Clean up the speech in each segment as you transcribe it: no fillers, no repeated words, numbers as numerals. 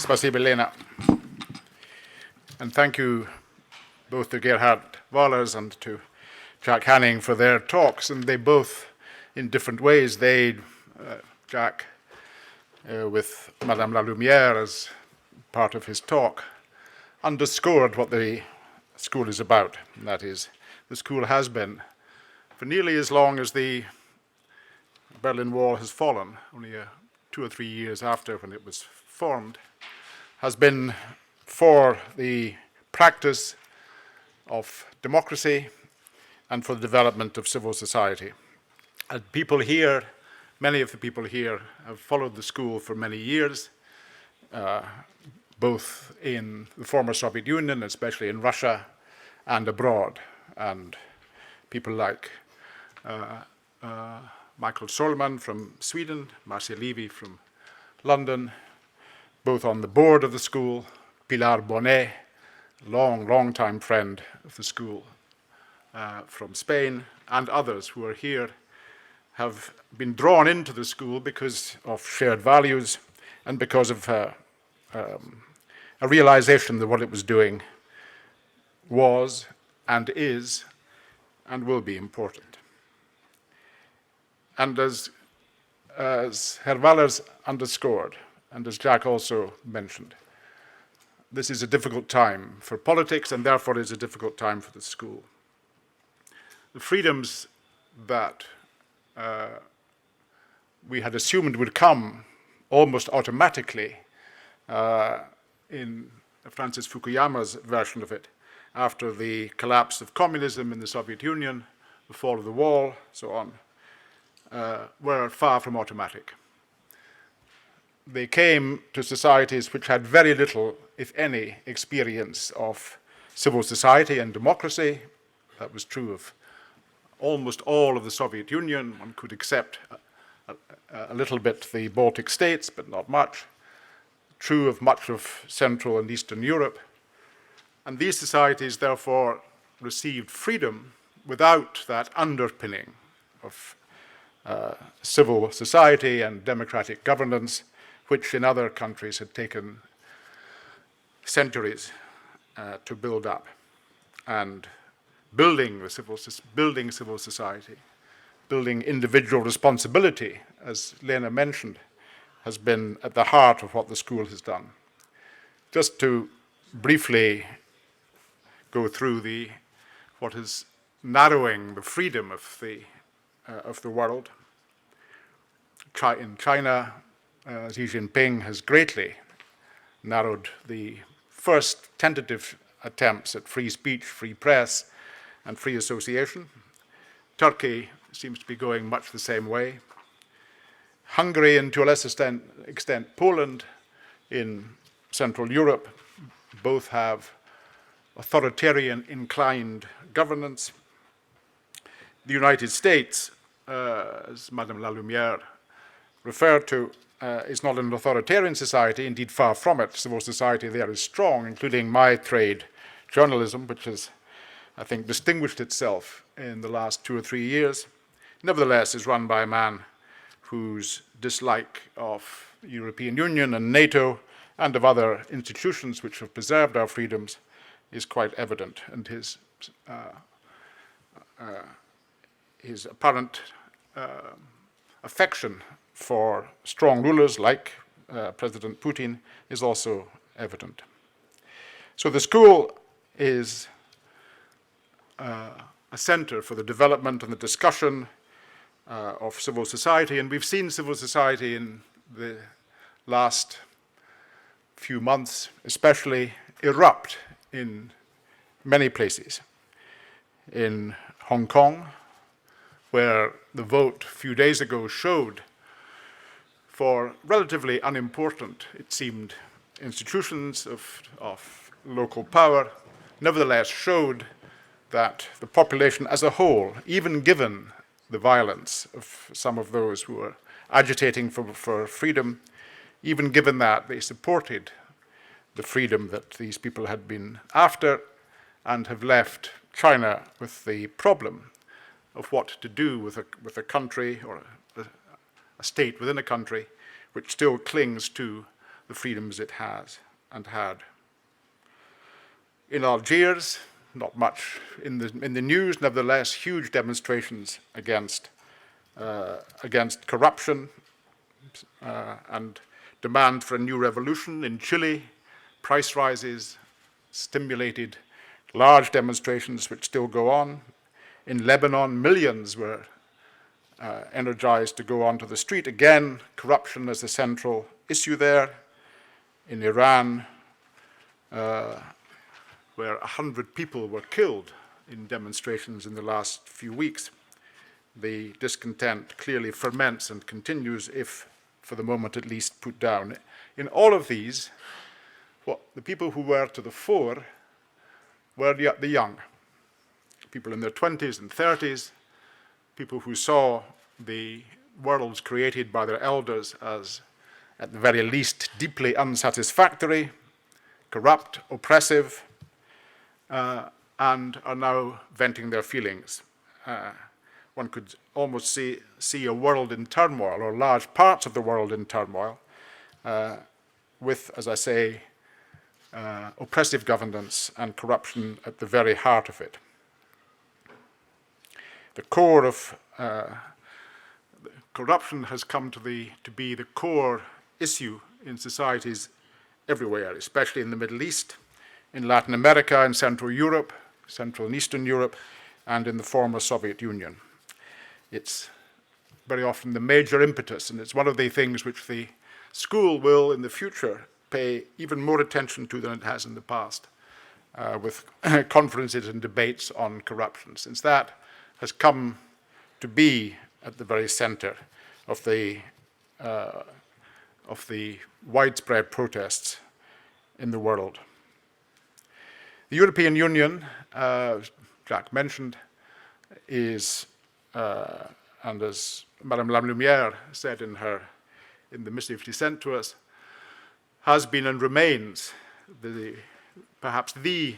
Spasibo, Lena. And thank you both to Gerhard Wahlers and to Jack Hanning for their talks. And they both, in different ways, Jack with Madame Lalumière as part of his talk, underscored what the school is about. And that is, the school has been, for nearly as long as the Berlin Wall has fallen, only 2 or 3 years after when it was formed, has been for the practice of democracy and for the development of civil society. And people here, many of the people here have followed the school for many years, both in the former Soviet Union, especially in Russia, and abroad. And people like Michael Solman from Sweden, Marcia Levy from London, both on the board of the school, Pilar Bonet, long time friend of the school from Spain, and others who are here, have been drawn into the school because of shared values and because of a realization that what it was doing was and is and will be important. And as Herr Wahlers underscored, and as Jack also mentioned, this is a difficult time for politics, and therefore is a difficult time for the school. The freedoms that we had assumed would come almost automatically in Francis Fukuyama's version of it, after the collapse of communism in the Soviet Union, the fall of the wall, so on, were far from automatic. They came to societies which had very little, if any, experience of civil society and democracy. That was true of almost all of the Soviet Union. One could accept a little bit the Baltic states, but not much. True of much of Central and Eastern Europe. And these societies, therefore, received freedom without that underpinning of civil society and democratic governance, which in other countries had taken centuries to build up. And building civil society, building individual responsibility, as Lena mentioned, has been at the heart of what the school has done. Just to briefly go through what is narrowing the freedom of the world. In China, Xi Jinping has greatly narrowed the first tentative attempts at free speech, free press, and free association. Turkey seems to be going much the same way. Hungary, and to a lesser extent Poland, in Central Europe, both have authoritarian inclined governance. The United States, as Madame Lalumière referred to, is not an authoritarian society, indeed far from it. Civil society there is strong, including my trade, journalism, which has, I think, distinguished itself in the last 2 or 3 years. Nevertheless, is run by a man whose dislike of the European Union and NATO and of other institutions which have preserved our freedoms is quite evident, and his apparent affection for strong rulers like President Putin is also evident. So the school is a center for the development and the discussion of civil society, and we've seen civil society in the last few months especially erupt in many places. In Hong Kong, where the vote a few days ago showed, for relatively unimportant, it seemed, institutions of local power, nevertheless showed that the population as a whole, even given the violence of some of those who were agitating for freedom, even given that, they supported the freedom that these people had been after, and have left China with the problem of what to do with a country or a state within a country which still clings to the freedoms it has and had. In Algiers, not much in the news, nevertheless, huge demonstrations against corruption and demand for a new revolution. In Chile, price rises stimulated large demonstrations which still go on. In Lebanon, millions were energized to go onto the street. Again, corruption as the central issue there. In Iran, where 100 people were killed in demonstrations in the last few weeks, the discontent clearly ferments and continues, if for the moment at least put down. In all of these, the people who were to the fore were the young, people in their 20s and 30s, people who saw the worlds created by their elders as, at the very least, deeply unsatisfactory, corrupt, oppressive, and are now venting their feelings. One could almost see a world in turmoil, or large parts of the world in turmoil, with, as I say, oppressive governance and corruption at the very heart of it. The core of corruption has come to be the core issue in societies everywhere, especially in the Middle East, in Latin America, in Central Europe, Central and Eastern Europe, and in the former Soviet Union. It's very often the major impetus, and it's one of the things which the school will, in the future, pay even more attention to than it has in the past, with conferences and debates on corruption, since that has come to be at the very center of the widespread protests in the world. The European Union, Jacques mentioned, is, and as Madame Lamelumière said in the missive she sent to us, has been and remains perhaps the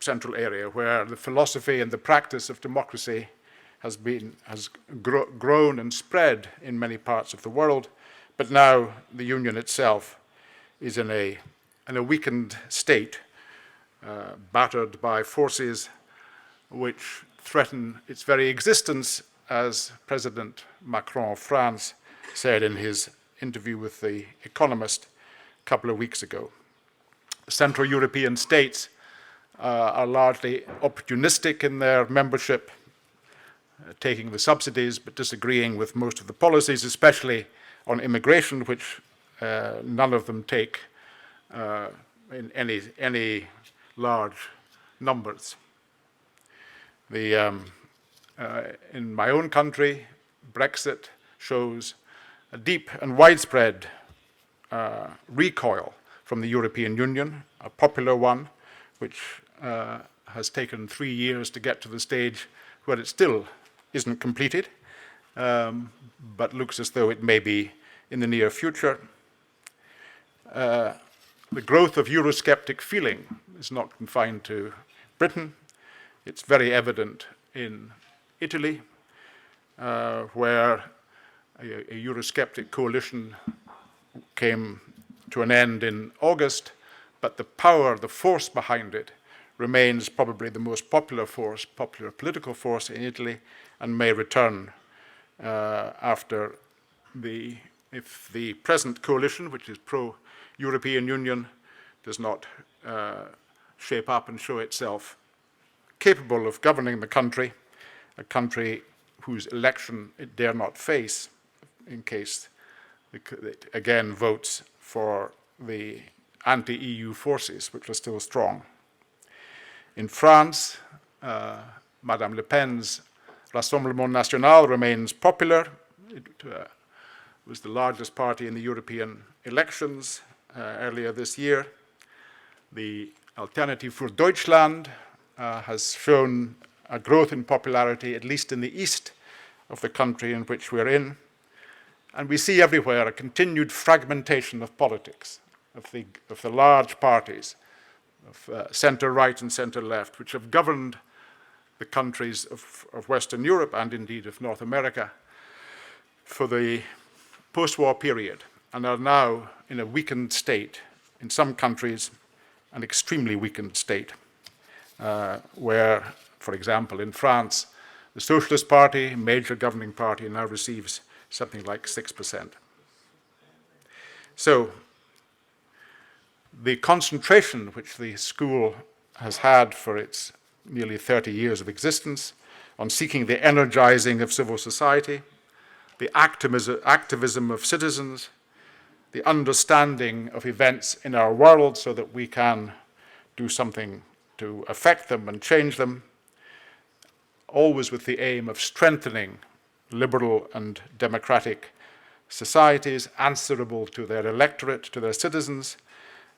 central area where the philosophy and the practice of democracy has grown and spread in many parts of the world, but now the Union itself is in a weakened state, battered by forces which threaten its very existence, as President Macron of France said in his interview with The Economist a couple of weeks ago. Central European states are largely opportunistic in their membership, taking the subsidies but disagreeing with most of the policies, especially on immigration, which none of them take in any large numbers. In my own country, Brexit shows a deep and widespread recoil from the European Union, a popular one, which has taken 3 years to get to the stage where it still isn't completed, but looks as though it may be in the near future. The growth of Eurosceptic feeling is not confined to Britain. It's very evident in Italy, where a Eurosceptic coalition came to an end in August, but the power, the force behind it remains probably the most popular political force in Italy, and may return if the present coalition, which is pro-European Union, does not shape up and show itself capable of governing the country, a country whose election it dare not face in case it again votes for the anti-EU forces, which are still strong. In France, Madame Le Pen's Rassemblement National remains popular. It was the largest party in the European elections earlier this year. The Alternative für Deutschland has shown a growth in popularity, at least in the east of the country in which we're in. And we see everywhere a continued fragmentation of politics, of the large parties, of center-right and center-left, which have governed the countries of Western Europe and indeed of North America for the post-war period. and are now in a weakened state, in some countries, an extremely weakened state, where, for example, in France, the Socialist Party, major governing party, now receives something like 6%. So the concentration which the school has had for its nearly 30 years of existence on seeking the energizing of civil society, the activism of citizens, the understanding of events in our world so that we can do something to affect them and change them, always with the aim of strengthening liberal and democratic societies, answerable to their electorate, to their citizens,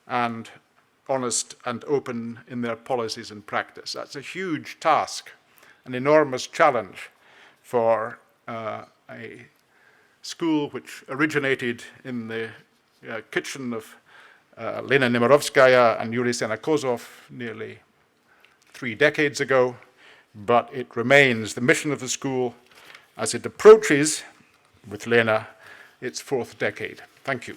and honest and open in their policies and practice. That's a huge task, an enormous challenge for a school which originated in the kitchen of Lena Nemirovskaya and Yuri Senakozov nearly 3 decades ago, but it remains the mission of the school as it approaches, with Lena, its 4th decade. Thank you.